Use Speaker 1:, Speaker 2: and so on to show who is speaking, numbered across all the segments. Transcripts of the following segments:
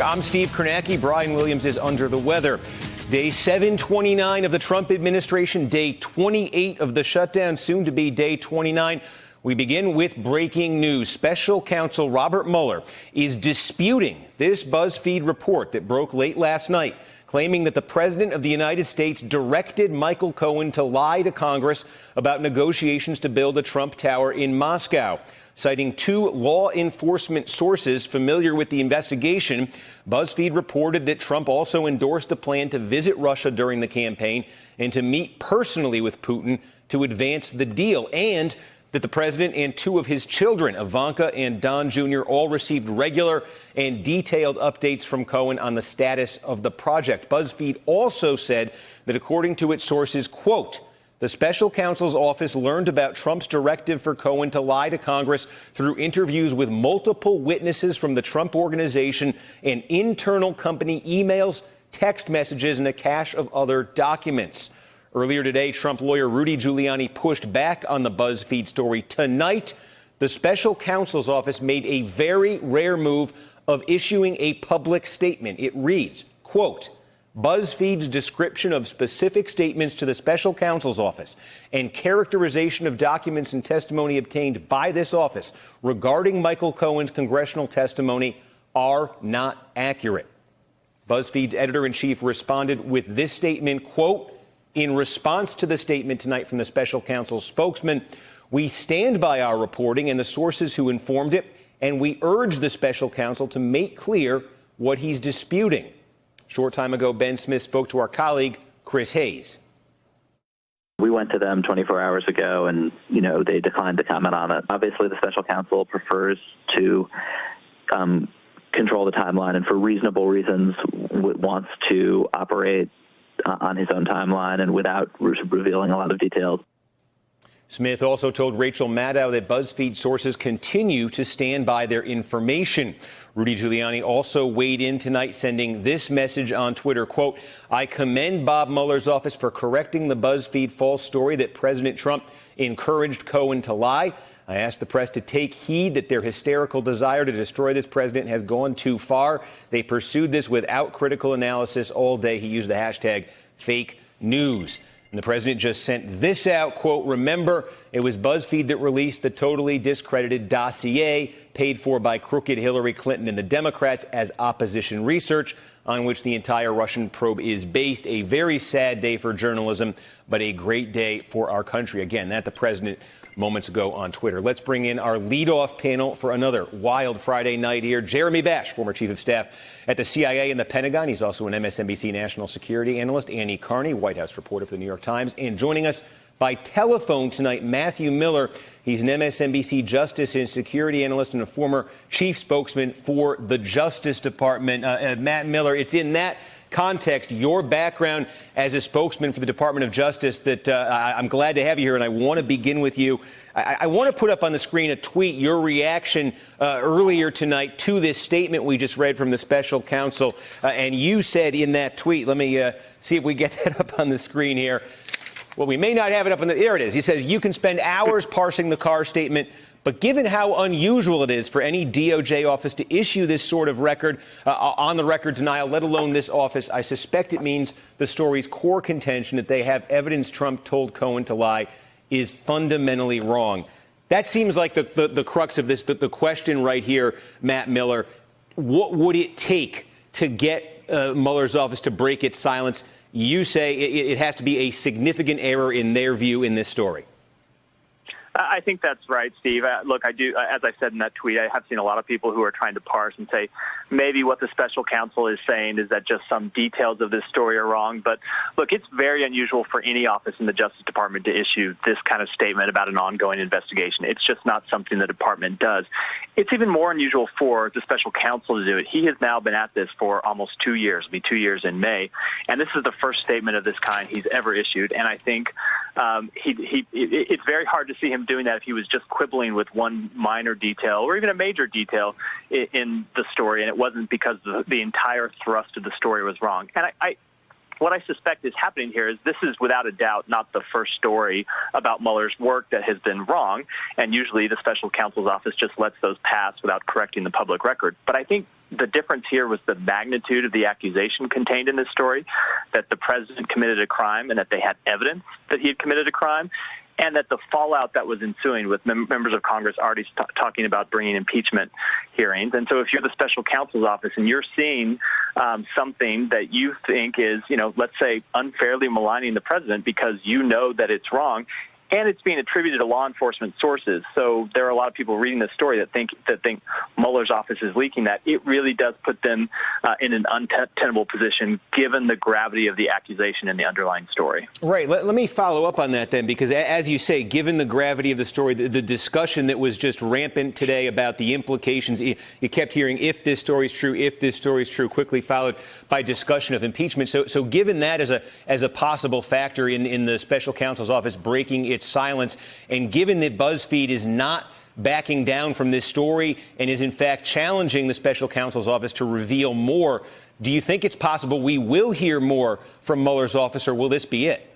Speaker 1: I'm Steve Kornacki. Brian Williams is under the weather. Day 729 of the Trump administration, day 28 of the shutdown, soon to be day 29. We begin with breaking news. Special Counsel Robert Mueller is disputing this BuzzFeed report that broke late last night, claiming that the president of the United States directed Michael Cohen to lie to Congress about negotiations to build a Trump Tower in Moscow. Citing two law enforcement sources familiar with the investigation, BuzzFeed reported that Trump also endorsed a plan to visit Russia during the campaign and to meet personally with Putin to advance the deal, and that the president and two of his children, Ivanka and Don Jr., all received regular and detailed updates from Cohen on the status of the project. BuzzFeed also said that, according to its sources, quote, the special counsel's office learned about Trump's directive for Cohen to lie to Congress through interviews with multiple witnesses from the Trump organization and internal company emails, text messages, and a cache of other documents. Earlier today, Trump lawyer Rudy Giuliani pushed back on the BuzzFeed story. Tonight, the special counsel's office made a very rare move of issuing a public statement. It reads, quote, BuzzFeed's description of specific statements to the special counsel's office and characterization of documents and testimony obtained by this office regarding Michael Cohen's congressional testimony are not accurate. BuzzFeed's editor-in-chief responded with this statement, quote, in response to the statement tonight from the special counsel's spokesman, we stand by our reporting and the sources who informed it, and we urge the special counsel to make clear what he's disputing. Short time ago, Ben Smith spoke to our colleague, Chris Hayes.
Speaker 2: We went to them 24 hours ago, and, they declined to comment on it. Obviously, the special counsel prefers to control the timeline, and for reasonable reasons wants to operate on his own timeline and without revealing a lot of details.
Speaker 1: Smith also told Rachel Maddow that BuzzFeed sources continue to stand by their information. Rudy Giuliani also weighed in tonight, sending this message on Twitter, quote, I commend Bob Mueller's office for correcting the BuzzFeed false story that President Trump encouraged Cohen to lie. I ask the press to take heed that their hysterical desire to destroy this president has gone too far. They pursued this without critical analysis all day. He used the hashtag fake news. And the president just sent this out, quote, remember, it was BuzzFeed that released the totally discredited dossier paid for by crooked Hillary Clinton and the Democrats as opposition research on which the entire Russian probe is based. A very sad day for journalism, but a great day for our country. Again, that the president moments ago on Twitter. Let's bring in our leadoff panel for another wild Friday night here. Jeremy Bash, former chief of staff at the CIA and the Pentagon. He's also an MSNBC national security analyst. Annie Karni, White House reporter for the New York Times. And joining us by telephone tonight, Matthew Mueller. He's an MSNBC justice and security analyst and a former chief spokesman for the Justice Department. Matt Miller, it's in that context, your background as a spokesman for the Department of Justice, that I'm glad to have you here, and I want to begin with you. I want to put up on the screen a tweet, your reaction earlier tonight to this statement we just read from the special counsel, and you said in that tweet, let me see if we get that up on the screen here. Well, we may not have it up on the, there it is. He says, you can spend hours parsing the Carr statement, but given how unusual it is for any DOJ office to issue this sort of record, on the record denial, let alone this office, I suspect it means the story's core contention that they have evidence Trump told Cohen to lie is fundamentally wrong. That seems like the crux of this, the question right here, Matt Miller. What would it take to get Mueller's office to break its silence? You say it has to be a significant error in their view in this story.
Speaker 3: I think that's right, Steve. Look, I do, as I said in that tweet, I have seen a lot of people who are trying to parse and say maybe what the special counsel is saying is that just some details of this story are wrong. But look, it's very unusual for any office in the Justice Department to issue this kind of statement about an ongoing investigation. It's just not something the department does. It's even more unusual for the special counsel to do it. He has now been at this for almost 2 years. It'll be 2 years in May. And this is the first statement of this kind he's ever issued. And I think it's very hard to see him doing that if he was just quibbling with one minor detail or even a major detail in the story, and it wasn't because the entire thrust of the story was wrong. And what I suspect is happening here is this is without a doubt not the first story about Mueller's work that has been wrong, and usually the special counsel's office just lets those pass without correcting the public record. But I think the difference here was the magnitude of the accusation contained in this story, that the president committed a crime and that they had evidence that he had committed a crime, and that the fallout that was ensuing with members of Congress already talking about bringing impeachment hearings. And so if you're the special counsel's office and you're seeing something that you think is, let's say unfairly maligning the president because you know that it's wrong, and it's being attributed to law enforcement sources. So there are a lot of people reading this story that think Mueller's office is leaking that. It really does put them in an untenable position, given the gravity of the accusation and the underlying story.
Speaker 1: Right. Let me follow up on that then, because as you say, given the gravity of the story, the discussion that was just rampant today about the implications, you kept hearing if this story is true, if this story is true, quickly followed by discussion of impeachment. So given that as a possible factor in the special counsel's office breaking its silence, and given that BuzzFeed is not backing down from this story and is in fact challenging the special counsel's office to reveal more, do you think it's possible we will hear more from Mueller's office, or will this be it?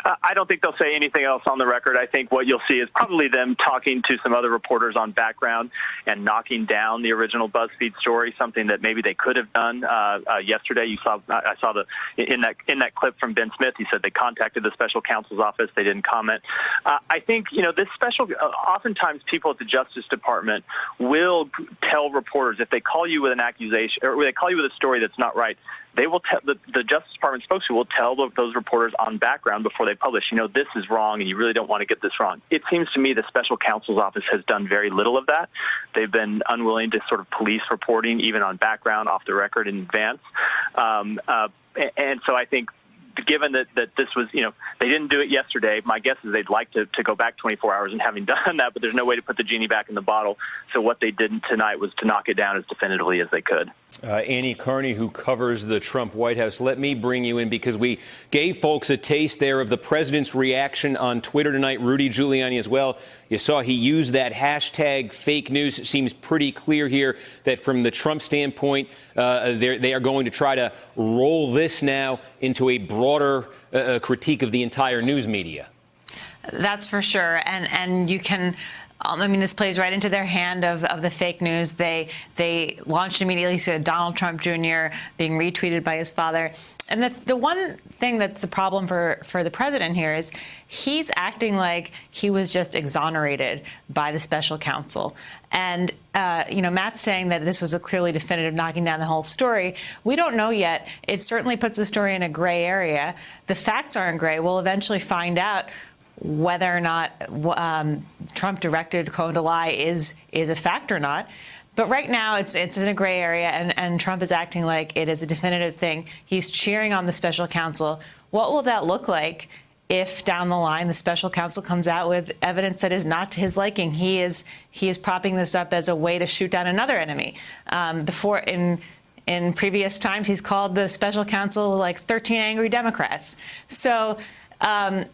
Speaker 3: I don't think they'll say anything else on the record. I think what you'll see is probably them talking to some other reporters on background and knocking down the original BuzzFeed story, something that maybe they could have done yesterday. I saw in that clip from Ben Smith, he said they contacted the special counsel's office. They didn't comment. I think, this oftentimes people at the Justice Department will tell reporters if they call you with an accusation or they call you with a story that's not right, they will tell the Justice Department spokesman will tell those reporters on background before they publish, this is wrong and you really don't want to get this wrong. It seems to me the special counsel's office has done very little of that. They've been unwilling to sort of police reporting, even on background, off the record in advance. And so I think, given that this was, they didn't do it yesterday, my guess is they'd like to go back 24 hours and having done that, but there's no way to put the genie back in the bottle. So what they did tonight was to knock it down as definitively as they could.
Speaker 1: Annie Karni, who covers the Trump White House, let me bring you in because we gave folks a taste there of the president's reaction on Twitter tonight. Rudy Giuliani as well. You saw he used that hashtag fake news. It seems pretty clear here that from the Trump standpoint, they are going to try to roll this now into a broader critique of the entire news media.
Speaker 4: That's for sure. And you can, this plays right into their hand of the fake news. They launched immediately, so Donald Trump Jr. being retweeted by his father. And the one thing that's the problem for the president here is he's acting like he was just exonerated by the special counsel. And, Matt's saying that this was a clearly definitive knocking down the whole story. We don't know yet. It certainly puts the story in a gray area. The facts aren't gray. We'll eventually find out whether or not Trump directed Cohen to lie is a fact or not. But right now, it's in a gray area, and Trump is acting like it is a definitive thing. He's cheering on the special counsel. What will that look like if down the line the special counsel comes out with evidence that is not to his liking? He is propping this up as a way to shoot down another enemy. Before in previous times, he's called the special counsel like 13 angry Democrats. So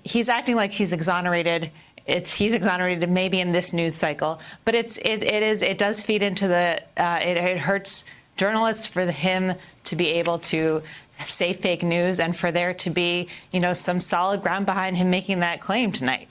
Speaker 4: he's acting like he's exonerated. He's exonerated maybe in this news cycle, but it does feed into it hurts journalists for him to be able to say fake news and for there to be, some solid ground behind him making that claim tonight.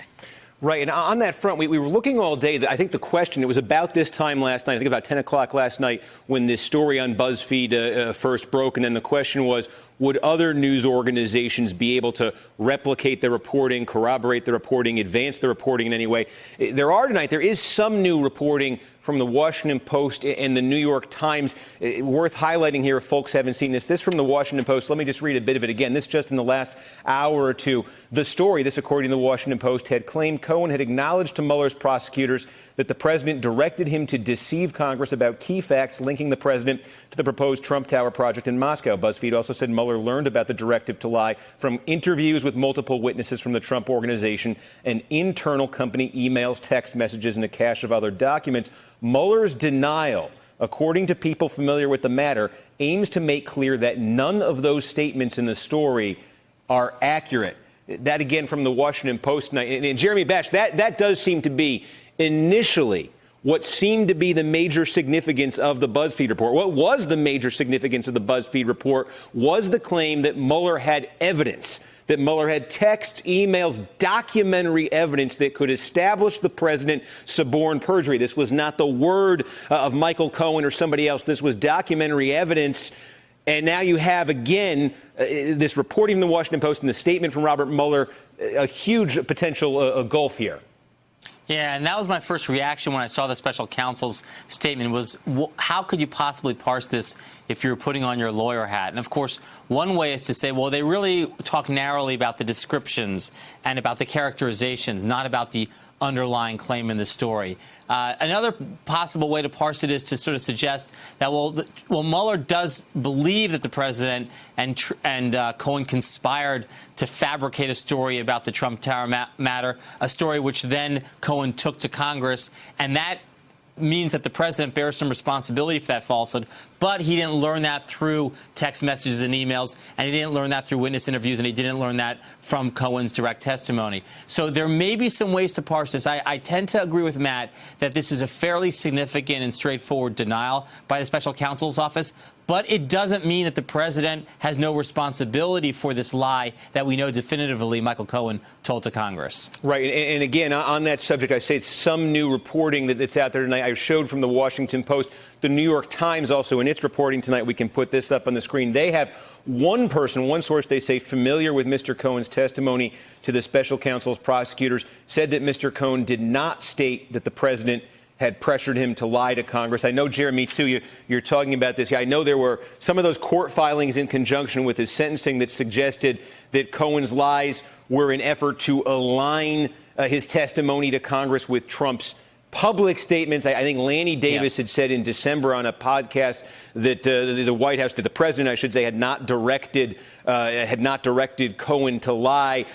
Speaker 1: Right. And on that front, we were looking all day. I think the question, it was about this time last night, I think about 10 o'clock last night, when this story on BuzzFeed first broke. And then the question was, would other news organizations be able to replicate the reporting, corroborate the reporting, advance the reporting in any way? There is some new reporting from the Washington Post and the New York Times. Worth highlighting here if folks haven't seen this. This from the Washington Post. Let me just read a bit of it again. This just in the last hour or two. The story, this according to the Washington Post, had claimed Cohen had acknowledged to Mueller's prosecutors that the president directed him to deceive Congress about key facts linking the president to the proposed Trump Tower project in Moscow. BuzzFeed also said Mueller learned about the directive to lie from interviews with multiple witnesses from the Trump organization and internal company emails, text messages, and a cache of other documents. Mueller's denial, according to people familiar with the matter, aims to make clear that none of those statements in the story are accurate. That again from the Washington Post tonight. And Jeremy Bash, that does seem to be initially what seemed to be the major significance of the BuzzFeed report. What was the major significance of the BuzzFeed report was the claim that Mueller had evidence that Mueller had texts, emails, documentary evidence that could establish the president suborned perjury. This was not the word of Michael Cohen or somebody else. This was documentary evidence. And now you have, again, this reporting from the Washington Post and the statement from Robert Mueller, a huge potential gulf here.
Speaker 5: Yeah, and that was my first reaction when I saw the special counsel's statement was, how could you possibly parse this if you were putting on your lawyer hat? And, of course, one way is to say, well, they really talk narrowly about the descriptions and about the characterizations, not about the underlying claim in the story. Another possible way to parse it is to sort of suggest that, well, Mueller does believe that the president and Cohen conspired to fabricate a story about the Trump Tower matter, a story which then Cohen took to Congress, and that means that the president bears some responsibility for that falsehood, but he didn't learn that through text messages and emails, and he didn't learn that through witness interviews, and he didn't learn that from Cohen's direct testimony. So there may be some ways to parse this. I tend to agree with Matt that this is a fairly significant and straightforward denial by the special counsel's office, but it doesn't mean that the president has no responsibility for this lie that we know definitively Michael Cohen told to Congress.
Speaker 1: Right. And again, on that subject, I say it's some new reporting that's out there tonight. I showed from the Washington Post, the New York Times also in its reporting tonight. We can put this up on the screen. They have one person, one source, they say, familiar with Mr. Cohen's testimony to the special counsel's prosecutors, said that Mr. Cohen did not state that the president had pressured him to lie to Congress. I know, Jeremy, too, you're talking about this. I know there were some of those court filings in conjunction with his sentencing that suggested that Cohen's lies were an effort to align his testimony to Congress with Trump's public statements. I think Lanny Davis had said in December on a podcast that the White House, that the president, I should say, had not directed Cohen to lie.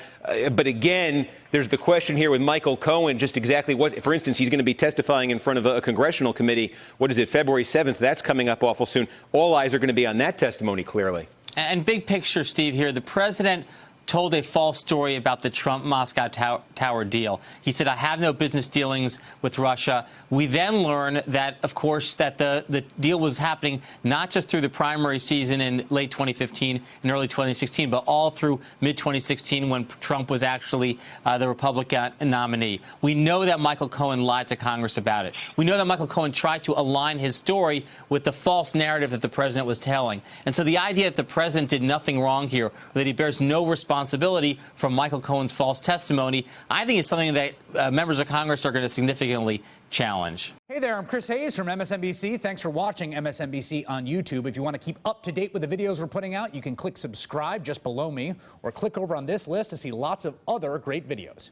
Speaker 1: But again, there's the question here with Michael Cohen, just exactly what, for instance, he's going to be testifying in front of a congressional committee. What is it, February 7th? That's coming up awful soon. All eyes are going to be on that testimony, clearly.
Speaker 5: And big picture, Steve, here, the president told a false story about the Trump-Moscow Tower deal. He said, I have no business dealings with Russia. We then learn that, of course, that the deal was happening not just through the primary season in late 2015 and early 2016, but all through mid-2016 when Trump was actually the Republican nominee. We know that Michael Cohen lied to Congress about it. We know that Michael Cohen tried to align his story with the false narrative that the president was telling. And so the idea that the president did nothing wrong here, or that he bears no responsibility for Michael Cohen's false testimony, I think is something that members of Congress are going to significantly challenge.
Speaker 6: Hey there, I'm Chris Hayes from MSNBC. Thanks for watching MSNBC on YouTube. If you want to keep up to date with the videos we're putting out, you can click subscribe just below me, or click over on this list to see lots of other great videos.